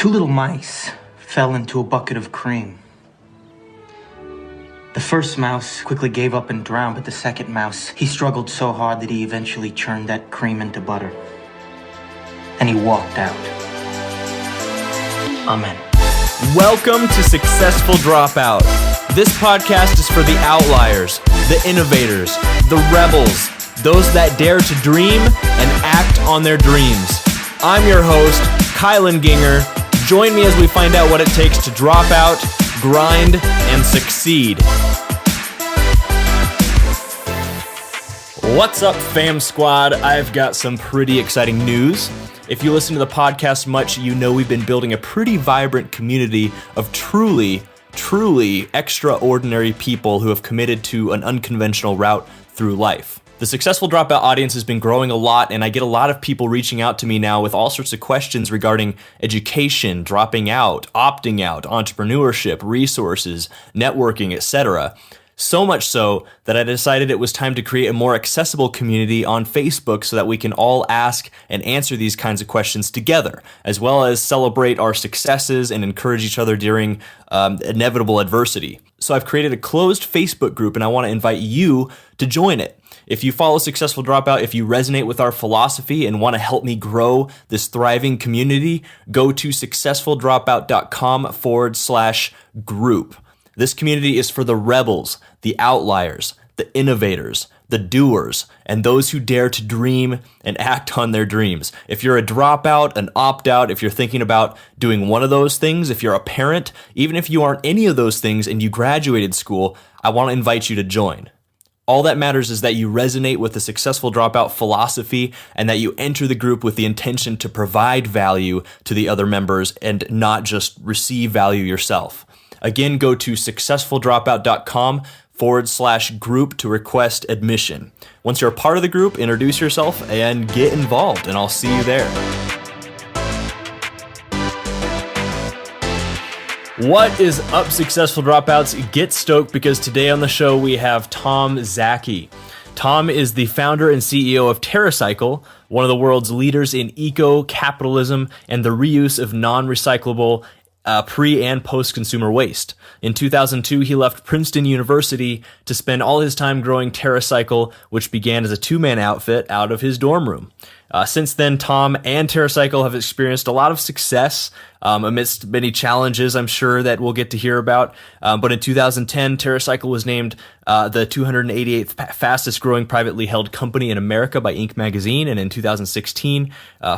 Two little mice fell into a bucket of cream. The first mouse quickly gave up and drowned, but the second mouse, he struggled so hard that he eventually churned that cream into butter. And he walked out. Amen. Welcome to Successful Dropout. This podcast is for the outliers, the innovators, the rebels, those that dare to dream and act on their dreams. I'm your host, Kylan Ginger. Join me as we find out what it takes to drop out, grind, and succeed. What's up, fam squad? I've got some pretty exciting news. If you listen to the podcast much, you know we've been building a pretty vibrant community of truly extraordinary people who have committed to an unconventional route through life. The Successful Dropout audience has been growing a lot, and I get a lot of people reaching out to me now with all sorts of questions regarding education, dropping out, opting out, entrepreneurship, resources, networking, etc. So much so that I decided it was time to create a more accessible community on Facebook so that we can all ask and answer these kinds of questions together, as well as celebrate our successes and encourage each other during inevitable adversity. So I've created a closed Facebook group, and I want to invite you to join it. If you follow Successful Dropout, if you resonate with our philosophy and want to help me grow this thriving community, go to successfulDropout.com/group. This community is for the rebels, the outliers, the innovators, the doers, and those who dare to dream and act on their dreams. If you're a dropout, an opt-out, if you're thinking about doing one of those things, if you're a parent, even if you aren't any of those things and you graduated school, I want to invite you to join. All that matters is that you resonate with the Successful Dropout philosophy and that you enter the group with the intention to provide value to the other members and not just receive value yourself. Again, go to successfuldropout.com/group to request admission. Once you're a part of the group, introduce yourself and get involved, and I'll see you there. What is up, Successful Dropouts? Get stoked because today on the show we have Tom Szaky. Tom is the founder and CEO of TerraCycle, one of the world's leaders in eco-capitalism and the reuse of non-recyclable pre- and post-consumer waste. In 2002, he left Princeton University to spend all his time growing TerraCycle, which began as a two-man outfit out of his dorm room. Since then, Tom and TerraCycle have experienced a lot of success amidst many challenges, I'm sure, that we'll get to hear about. But in 2010, TerraCycle was named the 288th fastest growing privately held company in America by Inc. magazine. And in 2016,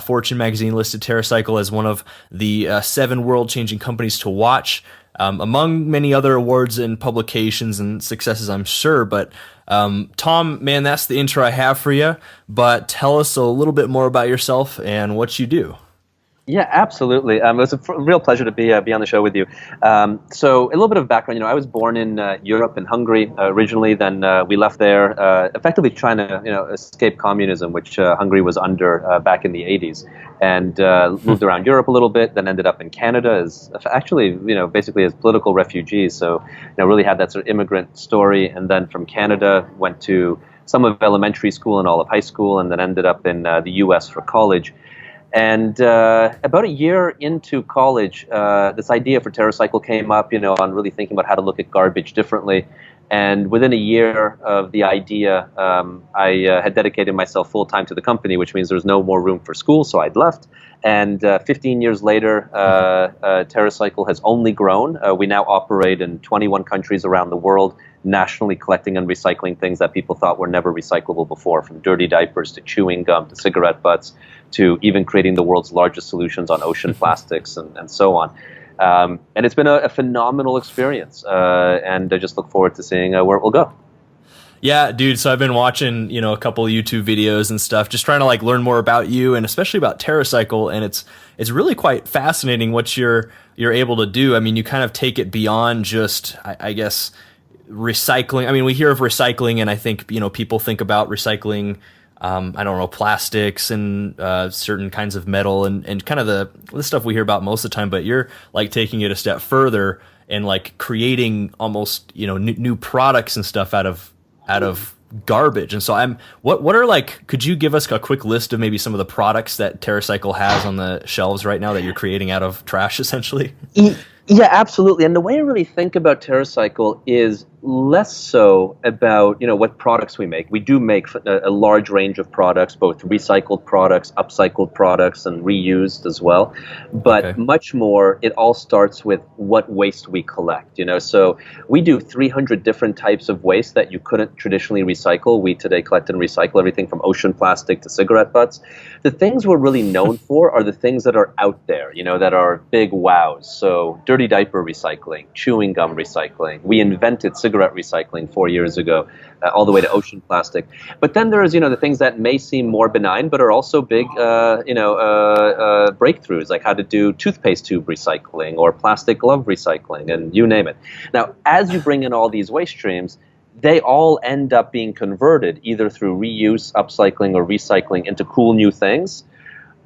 Fortune magazine listed TerraCycle as one of the 7 world-changing companies to watch, among many other awards and publications and successes, I'm sure. But Tom, man, that's the intro I have for you. But tell us a little bit more about yourself and what you do. Yeah, absolutely. It was a real pleasure to be on the show with you. So a little bit of background. I was born in Europe, in Hungary originally. Then we left there, effectively trying to escape communism, which Hungary was under back in the 80s, and moved around Europe a little bit. Then ended up in Canada as actually basically as political refugees. So really had that sort of immigrant story. And then from Canada went to some of elementary school and all of high school, and then ended up in the U.S. for college. And about a year into college, this idea for TerraCycle came up, on really thinking about how to look at garbage differently. And within a year of the idea, I had dedicated myself full-time to the company, which means there was no more room for school, so I'd left. And 15 years later, TerraCycle has only grown. We now operate in 21 countries around the world, nationally collecting and recycling things that people thought were never recyclable before, from dirty diapers to chewing gum to cigarette butts to even creating the world's largest solutions on ocean plastics and so on. And it's been a phenomenal experience, and I just look forward to seeing where it will go. Yeah, dude. So I've been watching, a couple of YouTube videos and stuff, just trying to learn more about you and especially about TerraCycle. And it's really quite fascinating what you're able to do. I mean, you kind of take it beyond just, I guess, recycling. I mean, we hear of recycling, and I think people think about recycling. Plastics and certain kinds of metal and kind of the stuff we hear about most of the time. But you're taking it a step further and creating almost new products and stuff out of garbage. And so what are like, could you give us a quick list of maybe some of the products that TerraCycle has on the shelves right now that you're creating out of trash essentially? Yeah, absolutely. And the way I really think about TerraCycle is less so about, what products we make. We do make a large range of products, both recycled products, upcycled products, and reused as well. But much more, it all starts with what waste we collect, So we do 300 different types of waste that you couldn't traditionally recycle. We today collect and recycle everything from ocean plastic to cigarette butts. The things we're really known for are the things that are out there, that are big wows. So dirty diaper recycling, chewing gum recycling. We invented cigarette recycling 4 years ago, all the way to ocean plastic. But then there's, the things that may seem more benign, but are also big, breakthroughs, like how to do toothpaste tube recycling or plastic glove recycling, and you name it. Now, as you bring in all these waste streams, they all end up being converted either through reuse, upcycling, or recycling into cool new things.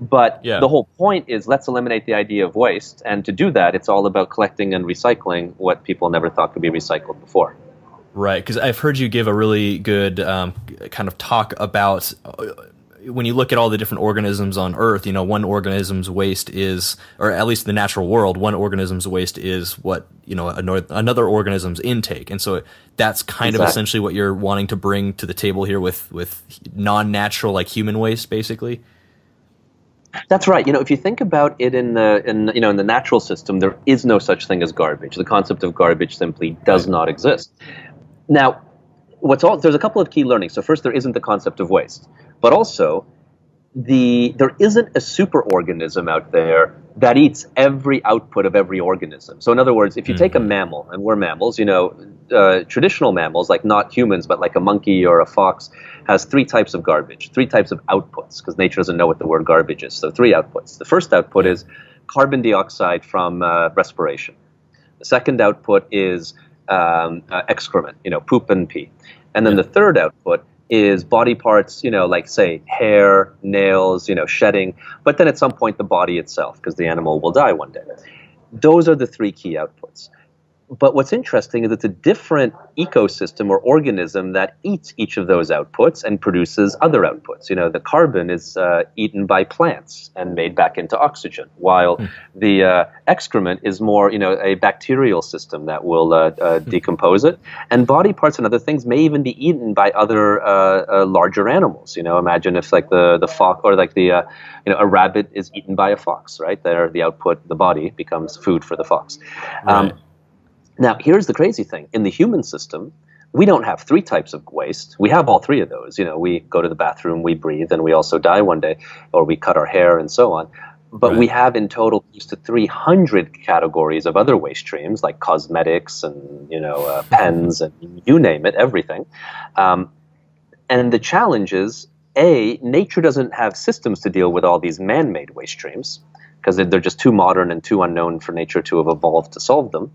But the whole point is, let's eliminate the idea of waste. And to do that, it's all about collecting and recycling what people never thought could be recycled before. Right, because I've heard you give a really good kind of talk about when you look at all the different organisms on Earth, one organism's waste is, or at least the natural world, one organism's waste is what, another organism's intake. And so that's kind of essentially what you're wanting to bring to the table here with non-natural, like human waste, basically. That's right. If you think about it in the natural system, there is no such thing as garbage. The concept of garbage simply does not exist. Now, there's a couple of key learnings. So first, there isn't the concept of waste, but also there isn't a superorganism out there that eats every output of every organism. So in other words, if you take a mammal, and we're mammals, traditional mammals, like not humans, but like a monkey or a fox, has 3 types of garbage, 3 types of outputs, because nature doesn't know what the word garbage is. So 3 outputs. The first output is carbon dioxide from respiration. The second output is excrement, poop and pee. And then the third output is body parts, like say hair, nails, shedding, but then at some point the body itself, because the animal will die one day. Those are the 3 key outputs. But what's interesting is it's a different ecosystem or organism that eats each of those outputs and produces other outputs. The carbon is eaten by plants and made back into oxygen, while the excrement is more, a bacterial system that will decompose it. And body parts and other things may even be eaten by other larger animals. Imagine if like the fox, or like a rabbit is eaten by a fox, right? There, the output, the body, becomes food for the fox. Right. Now, here's the crazy thing. In the human system, we don't have 3 types of waste. We have all 3 of those. We go to the bathroom, we breathe, and we also die one day, or we cut our hair and so on. But we have in total close to 300 categories of other waste streams, like cosmetics and, pens and you name it, everything. And the challenge is, nature doesn't have systems to deal with all these man-made waste streams, because they're just too modern and too unknown for nature to have evolved to solve them.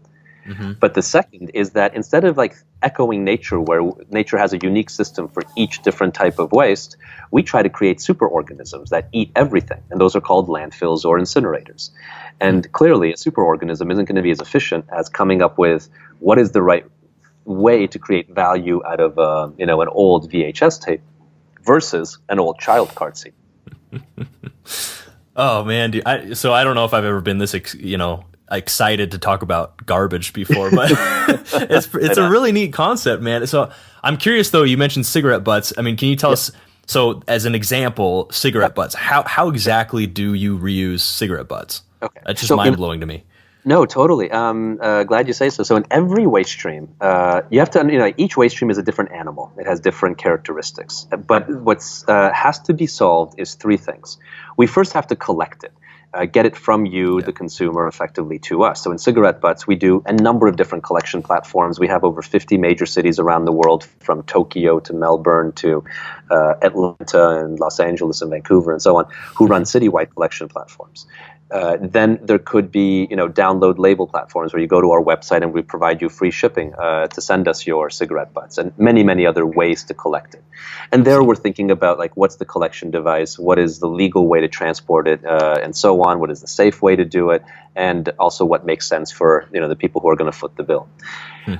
But the second is that instead of like echoing nature, where nature has a unique system for each different type of waste, we try to create superorganisms that eat everything. And those are called landfills or incinerators. And clearly a superorganism isn't going to be as efficient as coming up with what is the right way to create value out of an old VHS tape versus an old child car seat. Oh man, dude, so I don't know if I've ever been this excited to talk about garbage before, but it's a really neat concept, man. So I'm curious though, you mentioned cigarette butts. I mean, can you tell us, so as an example, cigarette butts, how exactly do you reuse cigarette butts? Okay. That's just mind-blowing to me. No, totally. Glad you say so. So in every waste stream, you have to, each waste stream is a different animal. It has different characteristics. But what's has to be solved is 3 things. We first have to collect it. Get it from you, the consumer, effectively to us. So in cigarette butts, we do a number of different collection platforms. We have over 50 major cities around the world, from Tokyo to Melbourne to Atlanta and Los Angeles and Vancouver and so on, who run citywide collection platforms. Then there could be, download label platforms where you go to our website and we provide you free shipping to send us your cigarette butts, and many, many other ways to collect it. And there we're thinking about, like, what's the collection device, what is the legal way to transport it, and so on, what is the safe way to do it, and also what makes sense for the people who are going to foot the bill.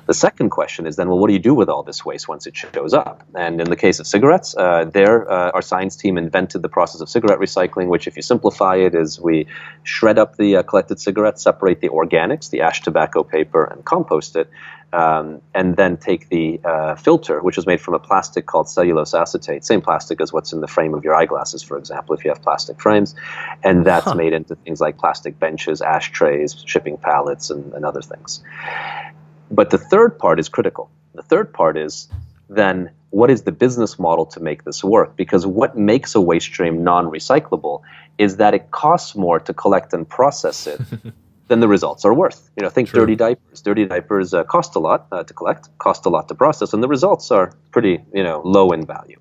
The second question is then, well, what do you do with all this waste once it shows up? And in the case of cigarettes, our science team invented the process of cigarette recycling, which, if you simplify it, is we shred up the collected cigarettes, separate the organics, the ash, tobacco, paper, and compost it, and then take the filter, which is made from a plastic called cellulose acetate, same plastic as what's in the frame of your eyeglasses, for example, if you have plastic frames, and that's made into things like plastic benches, ashtrays, shipping pallets, and other things. But the third part is critical. The third part is then, what is the business model to make this work? Because what makes a waste stream non-recyclable is that it costs more to collect and process it than the results are worth. Think True. Dirty diapers. Dirty diapers cost a lot to collect, cost a lot to process, and the results are pretty, low in value.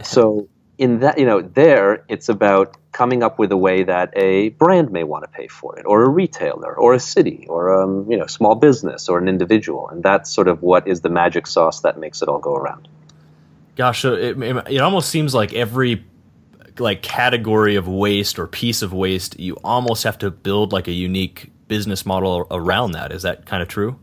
So in that, there, it's about coming up with a way that a brand may want to pay for it, or a retailer, or a city, or small business, or an individual, and that's sort of what is the magic sauce that makes it all go around. Gosh, so it almost seems like every category of waste or piece of waste, you almost have to build like a unique business model around that. Is that kind of true?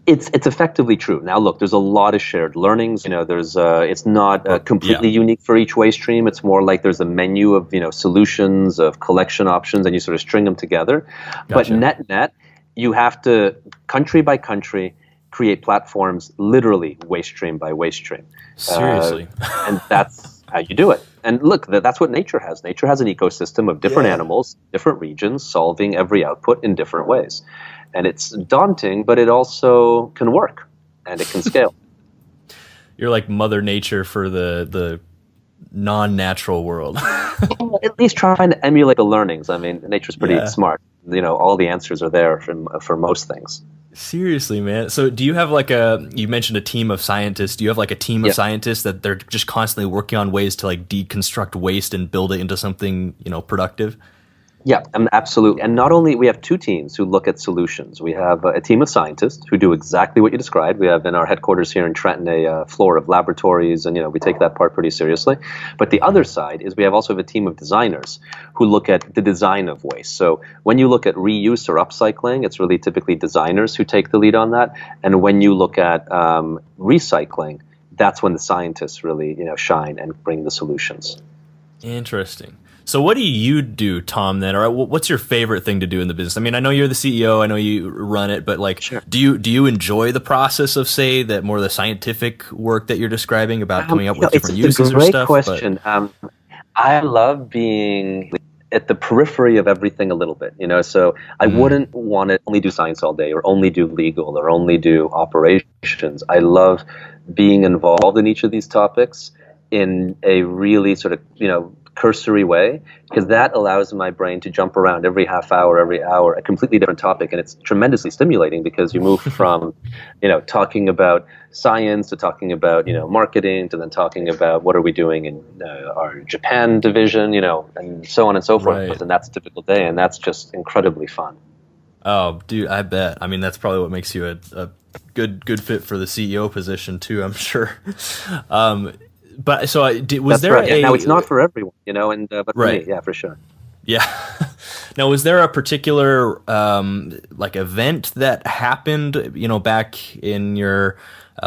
It's effectively true. Now, look, there's a lot of shared learnings. It's not completely unique for each waste stream. It's more like there's a menu of solutions, of collection options, and you sort of string them together. Gotcha. But net, you have to, country by country, create platforms literally waste stream by waste stream. Seriously. And that's how you do it. And look, that's what nature has. Nature has an ecosystem of different animals, different regions, solving every output in different ways. And it's daunting, but it also can work, and it can scale. You're like Mother Nature for the non-natural world. At least trying to emulate the learnings. I mean, nature's pretty smart. All the answers are there for most things. Seriously, man. So do you have you mentioned a team of scientists. Do you have a team of scientists that they're just constantly working on ways to deconstruct waste and build it into something, productive? Yeah, absolutely. And not only, we have two teams who look at solutions. We have a team of scientists who do exactly what you described. We have in our headquarters here in Trenton a floor of laboratories, and we take that part pretty seriously. But the other side is we also have a team of designers who look at the design of waste. So when you look at reuse or upcycling, it's really typically designers who take the lead on that. And when you look at recycling, that's when the scientists really shine and bring the solutions. Interesting. So what do you do, Tom, then? Or what's your favorite thing to do in the business? I mean, I know you're the CEO, I know you run it, but Sure. do you enjoy the process of, say, that more of the scientific work that you're describing about coming up with different uses or stuff? It's a great question. I love being at the periphery of everything a little bit, so I wouldn't want to only do science all day, or only do legal, or only do operations. I love being involved in each of these topics in a really sort of, cursory way, because that allows my brain to jump around every half hour, every hour, a completely different topic. And it's tremendously stimulating, because you move from, talking about science to talking about, marketing, to then talking about what are we doing in our Japan division, and so on and so forth. Right. And that's a typical day, and that's just incredibly fun. Oh, dude, I bet. I mean, that's probably what makes you a good fit for the CEO position too, I'm sure. But so was there right. Now, it's not for everyone, but for me, yeah, for sure. Yeah. Now, was there a particular event that happened, back in your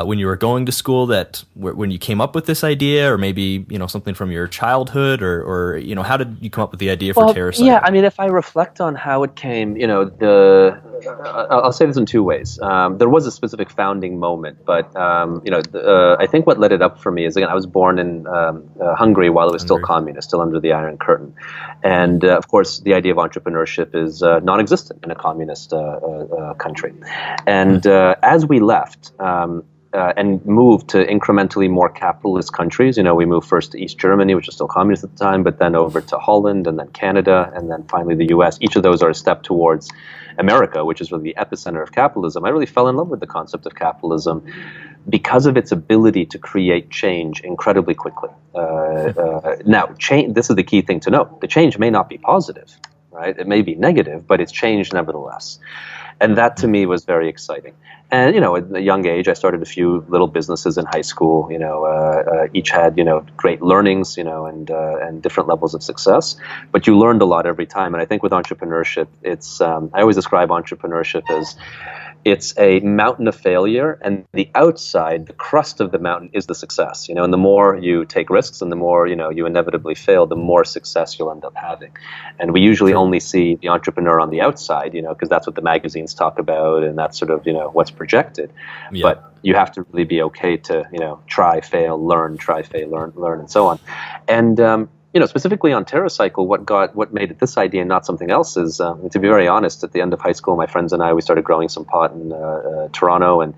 when you were going to school, that when you came up with this idea, or maybe something from your childhood, or how did you come up with the idea for TerraCycle? Yeah, I mean, if I reflect on how it came, I'll say this in two ways. There was a specific founding moment, but I think what led it up for me is, again, I was born in Hungary while it was still communist, still under the Iron Curtain, and of course the idea of entrepreneurship is non-existent in a communist country. And as we left and moved to incrementally more capitalist countries, we moved first to East Germany, which was still communist at the time, but then over to Holland, and then Canada, and then finally the US. Each of those are a step towards America, which is really the epicenter of capitalism. I really fell in love with the concept of capitalism because of its ability to create change incredibly quickly. Now, change, this is the key thing to note. The change may not be positive, right? It may be negative, but it's change nevertheless. And that to me was very exciting. And, you know, at a young age, I started a few little businesses in high school, you know, each had, you know, great learnings, you know, and different levels of success. But you learned a lot every time. And I think with entrepreneurship, it's, I always describe entrepreneurship as, it's a mountain of failure, and the outside, the crust of the mountain, is the success. You know, and the more you take risks, and the more, you know, you inevitably fail, the more success you'll end up having. And we usually only see the entrepreneur on the outside, you know, because that's what the magazines talk about, and that's sort of, you know, what's projected. Yeah. But you have to really be okay to, you know, try, fail, learn, and so on. And you know, specifically on TerraCycle, what made it this idea and not something else is, to be very honest, at the end of high school, my friends and I, we started growing some pot in Toronto, and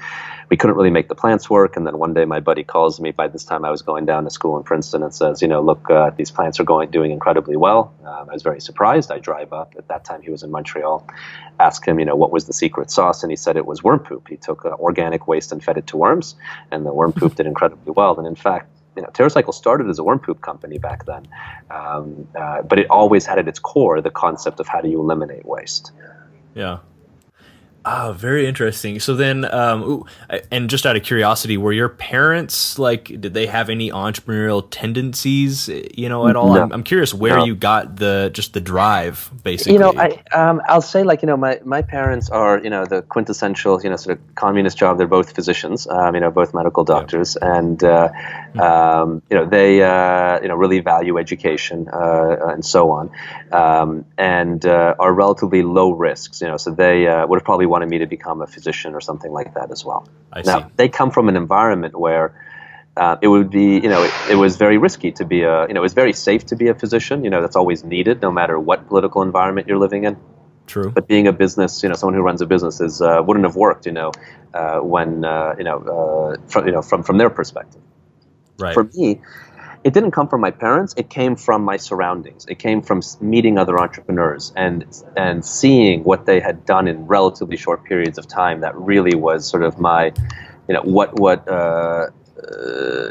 we couldn't really make the plants work. And then one day my buddy calls me. By this time I was going down to school in Princeton, and says, you know, look, these plants are doing incredibly well. I was very surprised. I drive up. At that time he was in Montreal. Asked him, you know, what was the secret sauce, and he said it was worm poop. He took organic waste and fed it to worms, and the worm poop did incredibly well. And in fact, you know, TerraCycle started as a worm poop company back then, but it always had at its core the concept of how do you eliminate waste. Yeah. Oh, very interesting. So then, and just out of curiosity, were your parents, like, did they have any entrepreneurial tendencies, you know, at all? No. I'm curious where you got the drive, basically. You know, I'll say, like, you know, my parents are, you know, the quintessential, you know, sort of communist job. They're both physicians, you know, both medical doctors, and you know, they you know, really value education and so on, and are relatively low risks. You know, so they would have probably wanted me to become a physician or something like that as well. Now, they come from an environment where it would be, you know, it was very risky to be you know, it was very safe to be a physician. You know, that's always needed no matter what political environment you're living in. True. But being a business, you know, someone who runs a business wouldn't have worked, you know, when, you know, from their perspective. Right. For me, it didn't come from my parents. It came from my surroundings. It came from meeting other entrepreneurs and seeing what they had done in relatively short periods of time. That really was sort of my, you know, what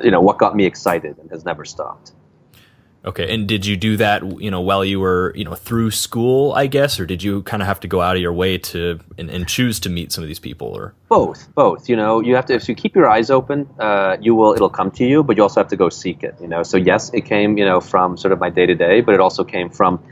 you know, what got me excited and has never stopped. Okay. And did you do that, you know, while you were, you know, through school, I guess, or did you kind of have to go out of your way to and choose to meet some of these people? Or both, you know, you have to, if you keep your eyes open, it'll come to you, but you also have to go seek it, you know. So yes, it came, you know, from sort of my day-to-day, but it also came from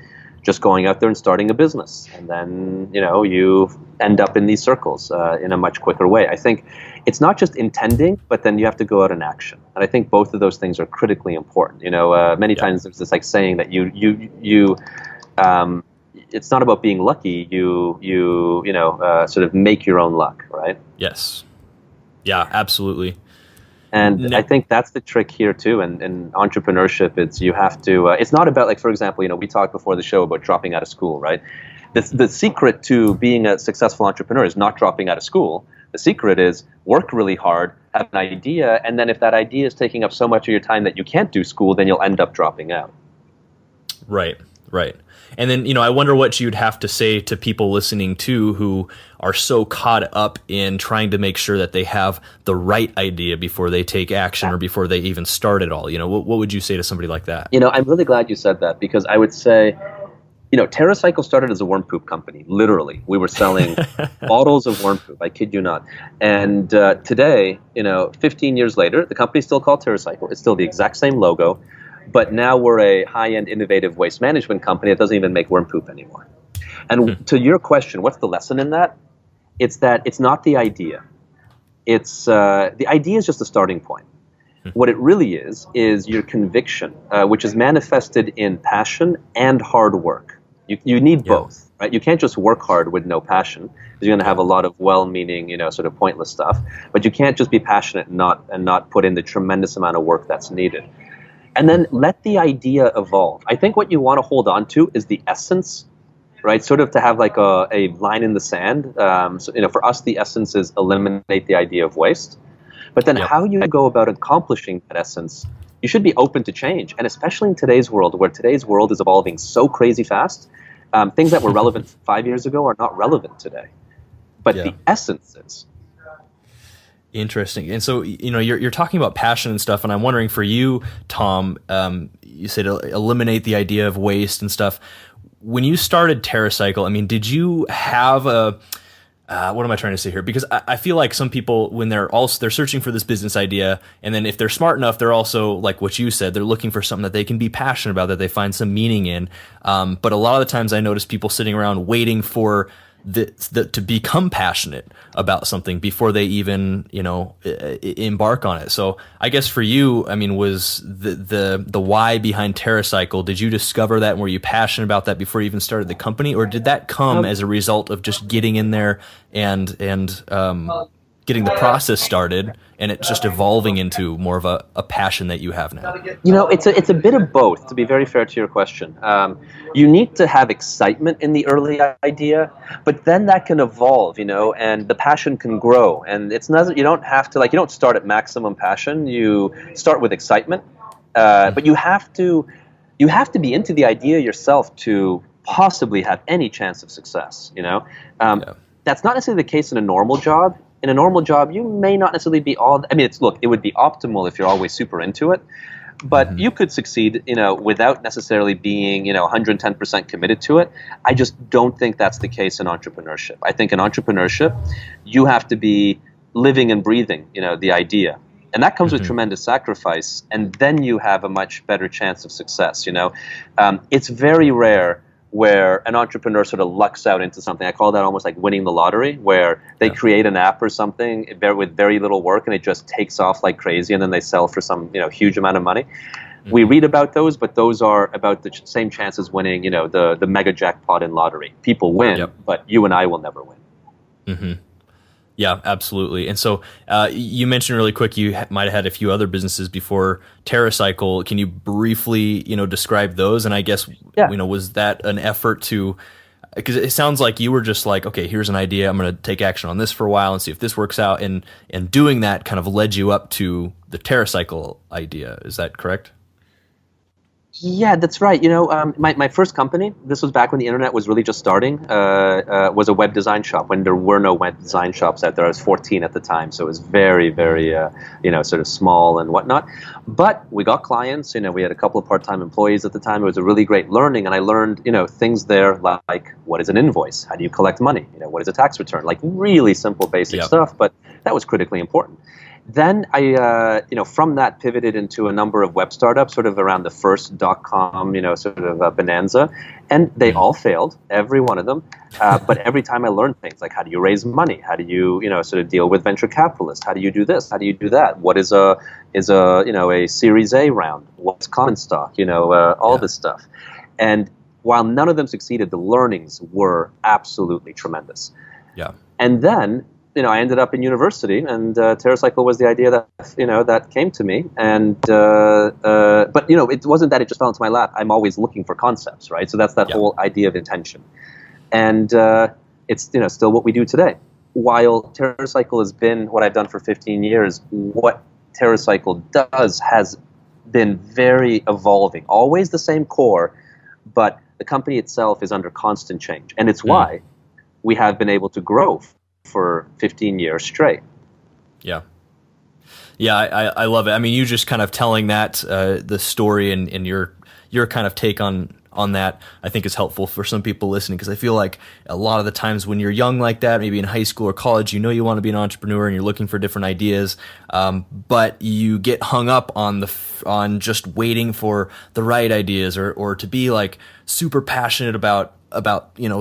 just going out there and starting a business. And then, you know, you end up in these circles in a much quicker way. I think it's not just intending, but then you have to go out in action. And I think both of those things are critically important. You know, many times there's this like saying that it's not about being lucky. You know, sort of make your own luck, right? Yes. Yeah, absolutely. And I think that's the trick here too. And in entrepreneurship, it's you have to. It's not about, like, for example, you know, we talked before the show about dropping out of school, right? The secret to being a successful entrepreneur is not dropping out of school. The secret is work really hard, have an idea, and then if that idea is taking up so much of your time that you can't do school, then you'll end up dropping out. Right. And then, you know, I wonder what you'd have to say to people listening too who are so caught up in trying to make sure that they have the right idea before they take action or before they even start it all. You know, what would you say to somebody like that? You know, I'm really glad you said that, because I would say, you know, TerraCycle started as a worm poop company. Literally, we were selling bottles of worm poop. I kid you not. And today, you know, 15 years later, the company's still called TerraCycle. It's still the exact same logo. But now we're a high-end innovative waste management company that doesn't even make worm poop anymore. And to your question, what's the lesson in that? It's that it's not the idea. It's the idea is just a starting point. What it really is your conviction, which is manifested in passion and hard work. You need both, right? You can't just work hard with no passion, because you're going to have a lot of well-meaning, you know, sort of pointless stuff. But you can't just be passionate and not put in the tremendous amount of work that's needed. And then let the idea evolve. I think what you want to hold on to is the essence, right? Sort of to have like a line in the sand. So, you know, for us, the essence is eliminate the idea of waste. But then how you go about accomplishing that essence, you should be open to change. And especially in today's world, where today's world is evolving so crazy fast, things that were relevant 5 years ago are not relevant today. But the essence is. Interesting. And so, you're talking about passion and stuff, and I'm wondering for you, Tom, you said eliminate the idea of waste and stuff. When you started TerraCycle, I mean, did you have what am I trying to say here? Because I feel like some people, when they're searching for this business idea, and then if they're smart enough, they're also, like what you said, they're looking for something that they can be passionate about, that they find some meaning in. But a lot of the times I notice people sitting around waiting for to become passionate about something before they even, embark on it. So I guess for you, I mean, was the why behind TerraCycle, did you discover that and were you passionate about that before you even started the company, or did that come as a result of just getting in there and getting the process started and it's just evolving into more of a passion that you have now? It's a bit of both, to be very fair to your question. You need to have excitement in the early idea, but then that can evolve, and the passion can grow. And it's not, you don't have to, you don't start at maximum passion. You start with excitement, but you have to be into the idea yourself to possibly have any chance of success, That's not necessarily the case in a normal job. In a normal job, you may not necessarily be it would be optimal if you're always super into it, but you could succeed, without necessarily being, 110% committed to it. I just don't think that's the case in entrepreneurship. I think in entrepreneurship, you have to be living and breathing, the idea. And that comes with tremendous sacrifice, and then you have a much better chance of success, It's very rare where an entrepreneur sort of lucks out into something. I call that almost like winning the lottery, where they create an app or something with very little work and it just takes off like crazy, and then they sell for some huge amount of money. We read about those, but those are about the same chance as winning the mega jackpot in lottery. People win, but you and I will never win. Yeah, absolutely. And so you mentioned really quick you might have had a few other businesses before TerraCycle. Can you briefly, describe those? And I guess, was that an effort to, because it sounds like you were just like, okay, here's an idea. I'm going to take action on this for a while and see if this works out. And doing that kind of led you up to the TerraCycle idea. Is that correct? Yeah, that's right. My first company, this was back when the internet was really just starting, was a web design shop when there were no web design shops out there. I was 14 at the time, so it was very, very, sort of small and whatnot. But we got clients, we had a couple of part-time employees at the time. It was a really great learning, and I learned, things there like what is an invoice? How do you collect money? What is a tax return? Like really simple, basic stuff, but that was critically important. Then I, from that pivoted into a number of web startups, sort of around the first .com, sort of bonanza, and they all failed, every one of them. But every time I learned things like how do you raise money, how do you, sort of deal with venture capitalists, how do you do this, how do you do that, what is a Series A round, what's common stock, all this stuff. And while none of them succeeded, the learnings were absolutely tremendous. Yeah. And then I ended up in university, and TerraCycle was the idea that that came to me. And but it wasn't that it just fell into my lap. I'm always looking for concepts, right? So that's that whole idea of intention, and it's still what we do today. While TerraCycle has been what I've done for 15 years, what TerraCycle does has been very evolving. Always the same core, but the company itself is under constant change, and it's why we have been able to grow for 15 years straight. Yeah. I love it. I mean, you just kind of telling that the story and your kind of take on that, I think is helpful for some people listening, because I feel like a lot of the times when you're young like that, maybe in high school or college, you want to be an entrepreneur and you're looking for different ideas, but you get hung up on just waiting for the right ideas or to be like super passionate about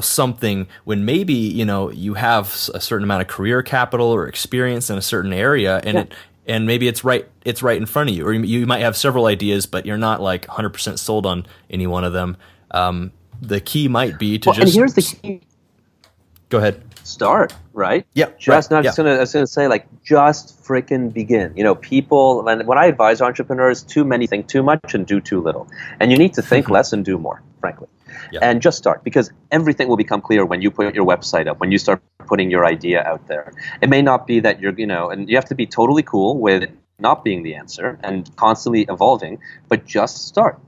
something when maybe you have a certain amount of career capital or experience in a certain area, and maybe it's right in front of you, or you might have several ideas, but you're not like 100% sold on any one of them. The key might be to and here's the key. Go ahead. Start, right? Yeah. I was gonna say, like, just freaking begin. People, and when I advise entrepreneurs, too many think too much and do too little, and you need to think less and do more, frankly. And just start, because everything will become clear when you put your website up, when you start putting your idea out there. It may not be that you're, and you have to be totally cool with not being the answer and constantly evolving, but just start.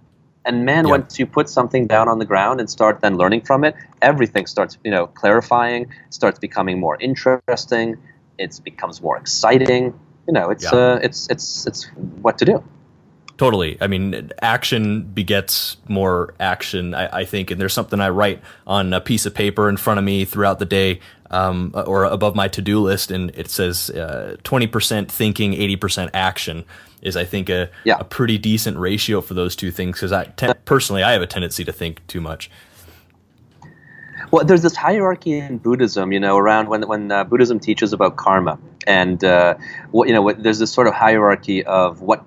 And man, once you put something down on the ground and start then learning from it, everything starts, clarifying, starts becoming more interesting. It becomes more exciting. It's what to do. Totally. I mean, action begets more action, I think. And there's something I write on a piece of paper in front of me throughout the day, or above my to-do list, and it says 20% thinking, 80% action is, I think, a pretty decent ratio for those two things, because personally, I have a tendency to think too much. Well, there's this hierarchy in Buddhism, around when Buddhism teaches about karma, and there's this sort of hierarchy of what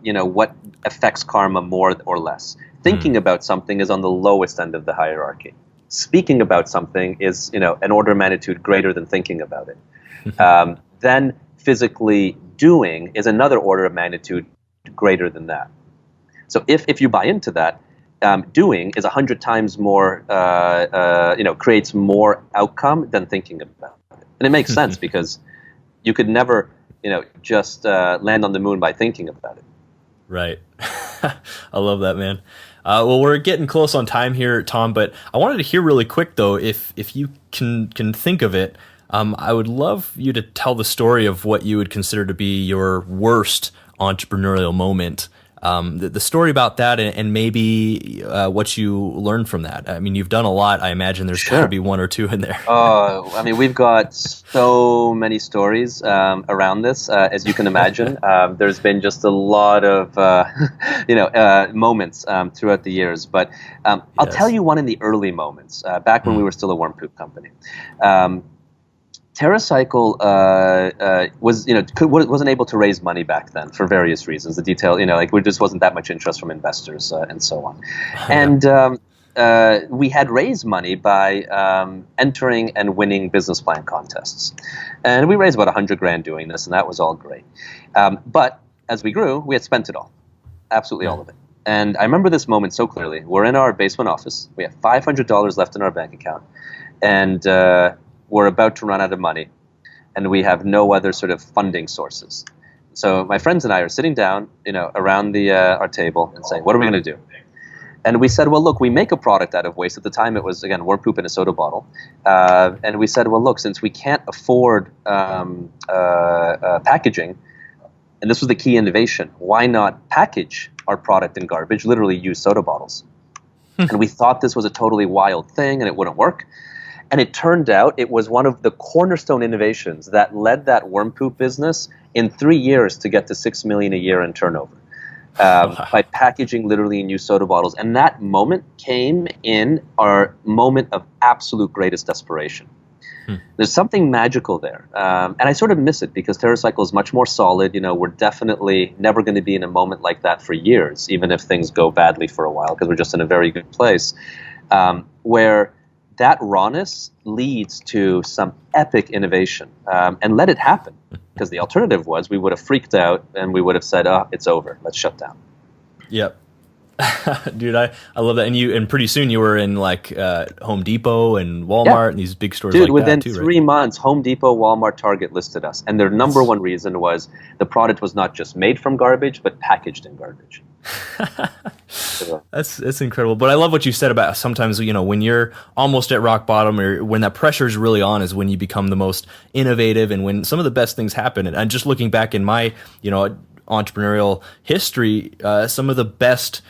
affects karma more or less. Thinking about something is on the lowest end of the hierarchy. Speaking about something is, an order of magnitude greater than thinking about it. Then physically doing is another order of magnitude greater than that. So if you buy into that, doing is 100 times more, creates more outcome than thinking about it. And it makes sense because you could never, just land on the moon by thinking about it. Right. I love that, man. Well, we're getting close on time here, Tom, but I wanted to hear really quick, though, if you can think of it, I would love you to tell the story of what you would consider to be your worst entrepreneurial moment. The story about that, and maybe what you learned from that. I mean, you've done a lot. I imagine there's got to be one or two in there. We've got so many stories around this, as you can imagine. There's been just a lot of moments throughout the years. But I'll tell you one in the early moments, back when we were still a worm poop company. TerraCycle wasn't able to raise money back then for various reasons. The detail, there just wasn't that much interest from investors and so on. And we had raised money by entering and winning business plan contests. And we raised about $100,000 doing this, and that was all great. But as we grew, we had spent it all, absolutely all of it. And I remember this moment so clearly. We're in our basement office. We have $500 left in our bank account, and we're about to run out of money, and we have no other sort of funding sources. So my friends and I are sitting down, around our table and saying, what are we going to do? And we said, well, look, we make a product out of waste. At the time, it was, again, worm poop in a soda bottle. And we said, well, look, since we can't afford packaging, and this was the key innovation, why not package our product in garbage, literally use soda bottles? And we thought this was a totally wild thing and it wouldn't work. And it turned out it was one of the cornerstone innovations that led that worm poop business in 3 years to get to $6 million a year in turnover, by packaging literally in used soda bottles. And that moment came in our moment of absolute greatest desperation. There's something magical there. And I sort of miss it because TerraCycle is much more solid. We're definitely never going to be in a moment like that for years, even if things go badly for a while, because we're just in a very good place, where that rawness leads to some epic innovation, and let it happen, because the alternative was we would have freaked out and we would have said, oh, it's over, let's shut down. Yep. Dude, I love that. And pretty soon you were in like Home Depot and Walmart and these big stores. Dude, like within that too, 3 months, Home Depot, Walmart, Target listed us. And their number one reason was the product was not just made from garbage, but packaged in garbage. That's incredible. But I love what you said about sometimes, when you're almost at rock bottom or when that pressure is really on is when you become the most innovative and when some of the best things happen. And I'm just looking back in my, entrepreneurial history, some of the best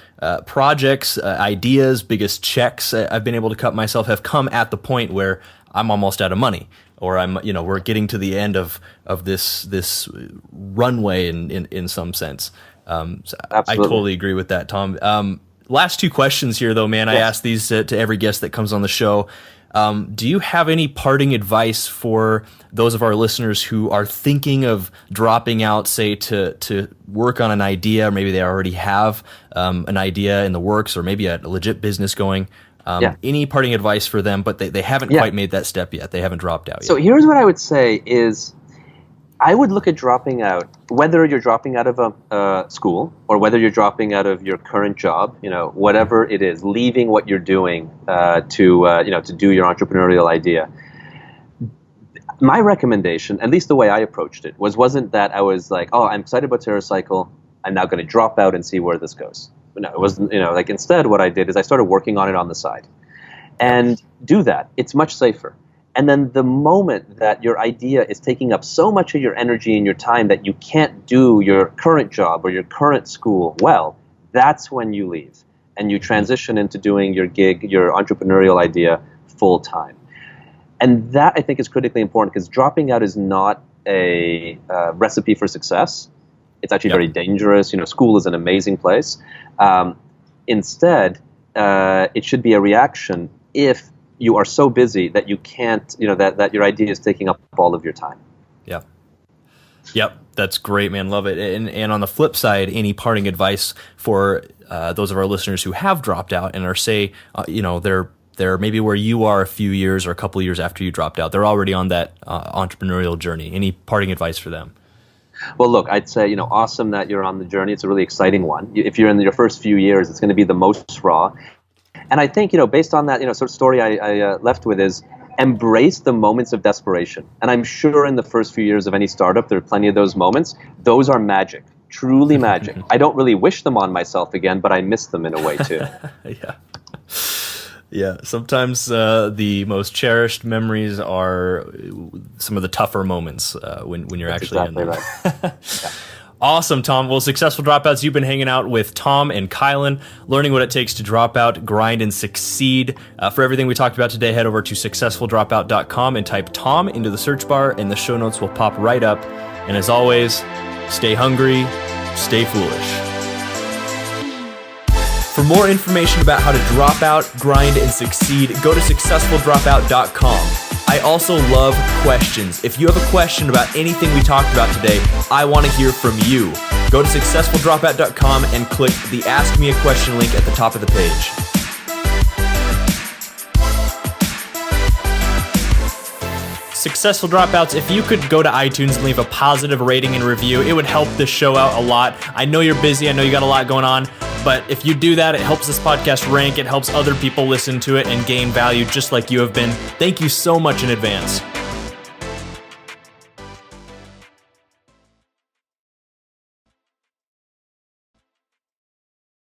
projects, ideas, biggest checks I've been able to cut myself have come at the point where I'm almost out of money, or we're getting to the end of this runway in some sense. So I totally agree with that, Tom. Last two questions here, though, man. Yes. I ask these to every guest that comes on the show. Do you have any parting advice for those of our listeners who are thinking of dropping out, say, to work on an idea, or maybe they already have an idea in the works, or maybe a legit business going? Any parting advice for them, but they haven't quite made that step yet. They haven't dropped out yet. So here's what I would say is, I would look at dropping out, whether you're dropping out of a school or whether you're dropping out of your current job, whatever it is, leaving what you're doing to do your entrepreneurial idea. My recommendation, at least the way I approached it, wasn't that I was like, oh, I'm excited about TerraCycle, I'm now going to drop out and see where this goes. No, it wasn't, instead what I did is I started working on it on the side. And do that. It's much safer. And then the moment that your idea is taking up so much of your energy and your time that you can't do your current job or your current school well, that's when you leave and you transition into doing your gig, your entrepreneurial idea full time. And that, I think, is critically important, because dropping out is not a recipe for success. It's actually very dangerous. School is an amazing place. Instead, it should be a reaction if you are so busy that you can't, that your idea is taking up all of your time. Yep. That's great, man. Love it. And on the flip side, any parting advice for those of our listeners who have dropped out and are, say, they're maybe where you are a few years or a couple of years after you dropped out. They're already on that entrepreneurial journey. Any parting advice for them? Well, look, I'd say, awesome that you're on the journey. It's a really exciting one. If you're in your first few years, it's going to be the most raw. And I think, based on that, sort of story I left with is embrace the moments of desperation. And I'm sure in the first few years of any startup, there are plenty of those moments. Those are magic, truly magic. I don't really wish them on myself again, but I miss them in a way too. Yeah. Sometimes the most cherished memories are some of the tougher moments when you're That's actually exactly in them. Right. Yeah. Awesome, Tom. Well, Successful Dropouts, you've been hanging out with Tom and Kylan, learning what it takes to drop out, grind, and succeed. For everything we talked about today, head over to successfuldropout.com and type Tom into the search bar, and the show notes will pop right up. And as always, stay hungry, stay foolish. For more information about how to drop out, grind, and succeed, go to successfuldropout.com. I also love questions. If you have a question about anything we talked about today, I want to hear from you. Go to successfuldropout.com and click the Ask Me a Question link at the top of the page. Successful Dropouts, if you could go to iTunes and leave a positive rating and review, it would help this show out a lot. I know you're busy. I know you got a lot going on. But if you do that, it helps this podcast rank. It helps other people listen to it and gain value just like you have been. Thank you so much in advance.